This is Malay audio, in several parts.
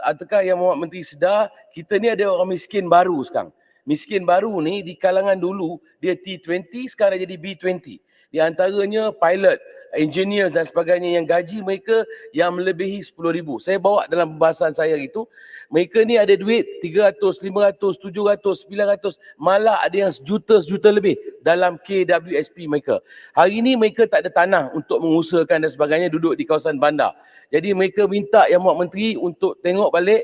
Adakah Yang Mohd Menteri sedar kita ni ada orang miskin baru sekarang. Miskin baru ni di kalangan dulu dia T20, sekarang jadi B20. Di antaranya pilot, engineers dan sebagainya yang gaji mereka yang melebihi 10,000. Saya bawa dalam pembahasan saya itu, mereka ni ada duit 300, 500, 700, 900, malah ada yang sejuta lebih dalam KWSP mereka. Hari ini mereka tak ada tanah untuk mengusahakan dan sebagainya, duduk di kawasan bandar. Jadi mereka minta Yang Mohd Menteri untuk tengok balik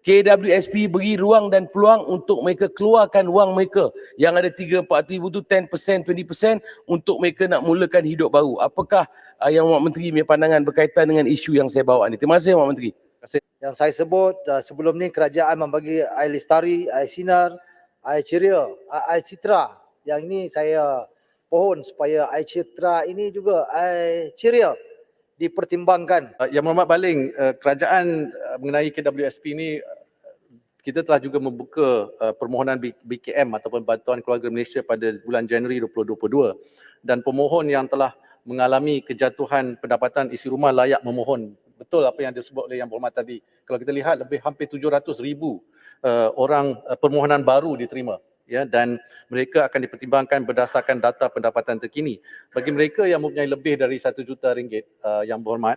KWSP beri ruang dan peluang untuk mereka keluarkan wang mereka yang ada 3-4 ribu tu 10%, 20% untuk mereka nak mulakan hidup baru. Apakah Yang Mohd Menteri punya pandangan berkaitan dengan isu yang saya bawa ni? Terima kasih Yang Mohd Menteri. Yang saya sebut sebelum ni kerajaan membagi air lestari, air sinar, air ceria, air citra. Yang ini saya pohon supaya air citra ini juga air ceria dipertimbangkan. Yang Berhormat Baling, kerajaan mengenai KWSP ini kita telah juga membuka permohonan BKM ataupun Bantuan Keluarga Malaysia pada bulan Januari 2022 dan pemohon yang telah mengalami kejatuhan pendapatan isi rumah layak memohon. Betul apa yang disebut oleh Yang Berhormat tadi. Kalau kita lihat hampir 700,000 orang permohonan baru diterima. Ya, dan mereka akan dipertimbangkan berdasarkan data pendapatan terkini. Bagi mereka yang mempunyai lebih dari 1 juta ringgit, Yang Berhormat,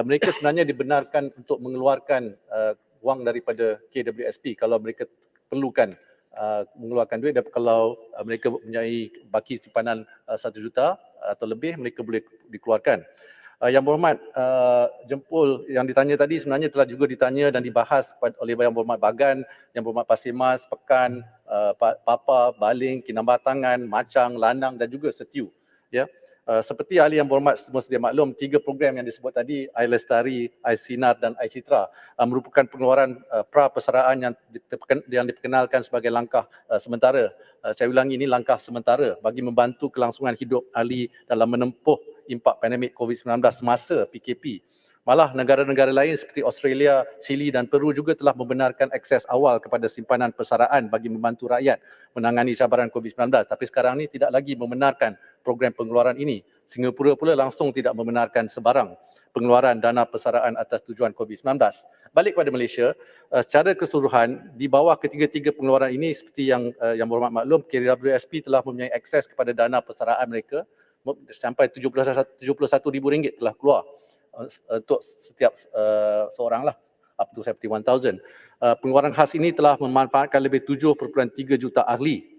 mereka sebenarnya dibenarkan untuk mengeluarkan wang daripada KWSP kalau mereka perlukan mengeluarkan duit, dan kalau mereka mempunyai baki simpanan 1 juta atau lebih, mereka boleh dikeluarkan. Yang Berhormat, jempol yang ditanya tadi sebenarnya telah juga ditanya dan dibahas oleh Yang Berhormat Bagan, Yang Berhormat Pasir Mas, Pekan, Papa, Baling, Kinabatangan, Macang, Lanang dan juga Setiu. Ya. Seperti ahli Yang Berhormat semua sedia maklum, 3 program yang disebut tadi, Air Lestari, Air Sinar dan Air Citra, merupakan pengeluaran pra-persaraan yang diperkenalkan sebagai langkah sementara. Saya ulangi, ini langkah sementara bagi membantu kelangsungan hidup ahli dalam menempuh impak pandemik COVID-19 semasa PKP. Malah negara-negara lain seperti Australia, Chile dan Peru juga telah membenarkan akses awal kepada simpanan persaraan bagi membantu rakyat menangani cabaran COVID-19. Tapi sekarang ini tidak lagi membenarkan program pengeluaran ini. Singapura pula langsung tidak membenarkan sebarang pengeluaran dana persaraan atas tujuan COVID-19. Balik kepada Malaysia, secara keseluruhan di bawah ketiga-tiga pengeluaran ini, seperti yang Berhormat maklum, KWSP telah mempunyai akses kepada dana persaraan mereka sampai RM71,000 telah keluar untuk setiap seorang lah, up to 71,000. Pengeluaran khas ini telah memanfaatkan lebih 7.3 juta ahli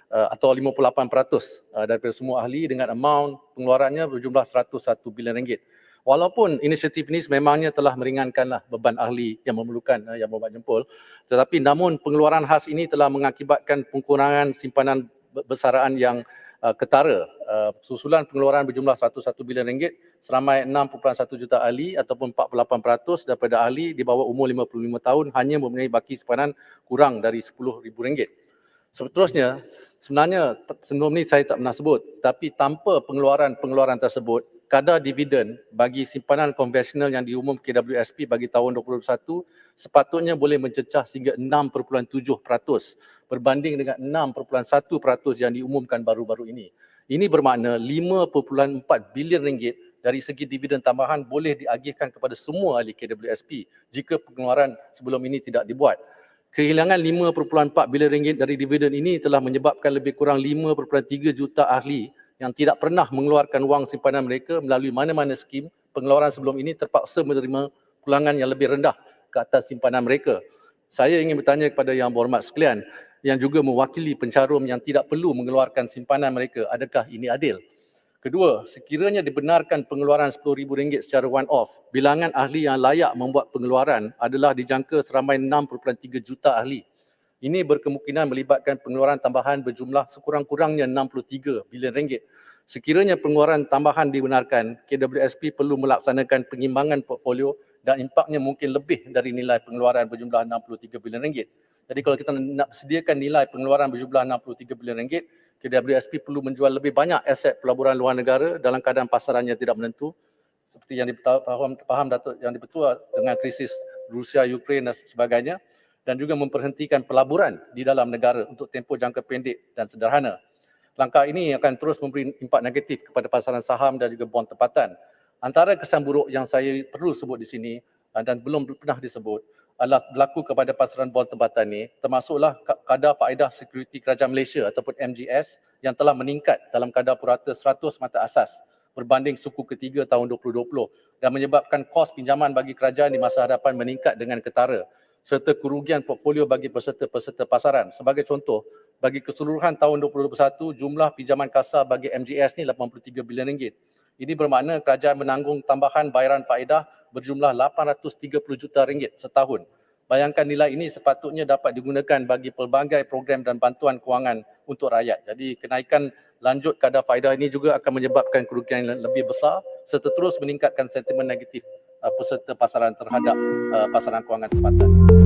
atau 58% daripada semua ahli, dengan amount pengeluarannya berjumlah RM101 bilion. Walaupun inisiatif ini sememangnya telah meringankanlah beban ahli yang memerlukan Yang Berhormat jempol, tetapi namun pengeluaran khas ini telah mengakibatkan pengurangan simpanan bersaraan yang ketara. Susulan pengeluaran berjumlah RM101 bilion seramai 6.1 juta ahli ataupun 48% daripada ahli di bawah umur 55 tahun hanya mempunyai baki simpanan kurang dari RM10,000. Seterusnya, sebenarnya sebelum ni saya tak pernah sebut, tapi tanpa pengeluaran tersebut, kadar dividen bagi simpanan konvensional yang diumum KWSP bagi tahun 2021 sepatutnya boleh mencecah sehingga 6.7% berbanding dengan 6.1% yang diumumkan baru-baru ini. Ini bermakna RM5.4 bilion dari segi dividen tambahan boleh diagihkan kepada semua ahli KWSP jika pengeluaran sebelum ini tidak dibuat. Kehilangan RM5.4 bilion dari dividen ini telah menyebabkan lebih kurang 5.3 juta ahli yang tidak pernah mengeluarkan wang simpanan mereka melalui mana-mana skim pengeluaran sebelum ini terpaksa menerima pulangan yang lebih rendah ke atas simpanan mereka. Saya ingin bertanya kepada Yang Berhormat sekalian yang juga mewakili pencarum yang tidak perlu mengeluarkan simpanan mereka, adakah ini adil? Kedua, sekiranya dibenarkan pengeluaran RM10,000 secara one-off, bilangan ahli yang layak membuat pengeluaran adalah dijangka seramai 6.3 juta ahli. Ini berkemungkinan melibatkan pengeluaran tambahan berjumlah sekurang-kurangnya RM63 bilion. Sekiranya pengeluaran tambahan dibenarkan, KWSP perlu melaksanakan pengimbangan portfolio dan impaknya mungkin lebih dari nilai pengeluaran berjumlah RM63 bilion. Jadi kalau kita nak sediakan nilai pengeluaran berjumlah RM63 bilion, KWSP perlu menjual lebih banyak aset pelaburan luar negara dalam keadaan pasaran yang tidak menentu, seperti yang dipaham Datuk Yang di-Pertua dengan krisis Rusia, Ukraine dan sebagainya, dan juga memperhentikan pelaburan di dalam negara untuk tempoh jangka pendek dan sederhana. Langkah ini akan terus memberi impak negatif kepada pasaran saham dan juga bond tempatan. Antara kesan buruk yang saya perlu sebut di sini, dan belum pernah disebut adalah berlaku kepada pasaran bond tempatan ini, termasuklah kadar faedah sekuriti kerajaan Malaysia ataupun MGS yang telah meningkat dalam kadar purata 100 mata asas berbanding suku ketiga tahun 2020 dan menyebabkan kos pinjaman bagi kerajaan di masa hadapan meningkat dengan ketara serta kerugian portfolio bagi peserta-peserta pasaran. Sebagai contoh, bagi keseluruhan tahun 2021, jumlah pinjaman kasar bagi MGS ni 83 bilion ringgit. Ini bermakna kerajaan menanggung tambahan bayaran faedah berjumlah 830 juta ringgit setahun. Bayangkan nilai ini sepatutnya dapat digunakan bagi pelbagai program dan bantuan kewangan untuk rakyat. Jadi kenaikan lanjut kadar faedah ini juga akan menyebabkan kerugian yang lebih besar serta terus meningkatkan sentimen negatif peserta pasaran terhadap pasaran kewangan tempatan.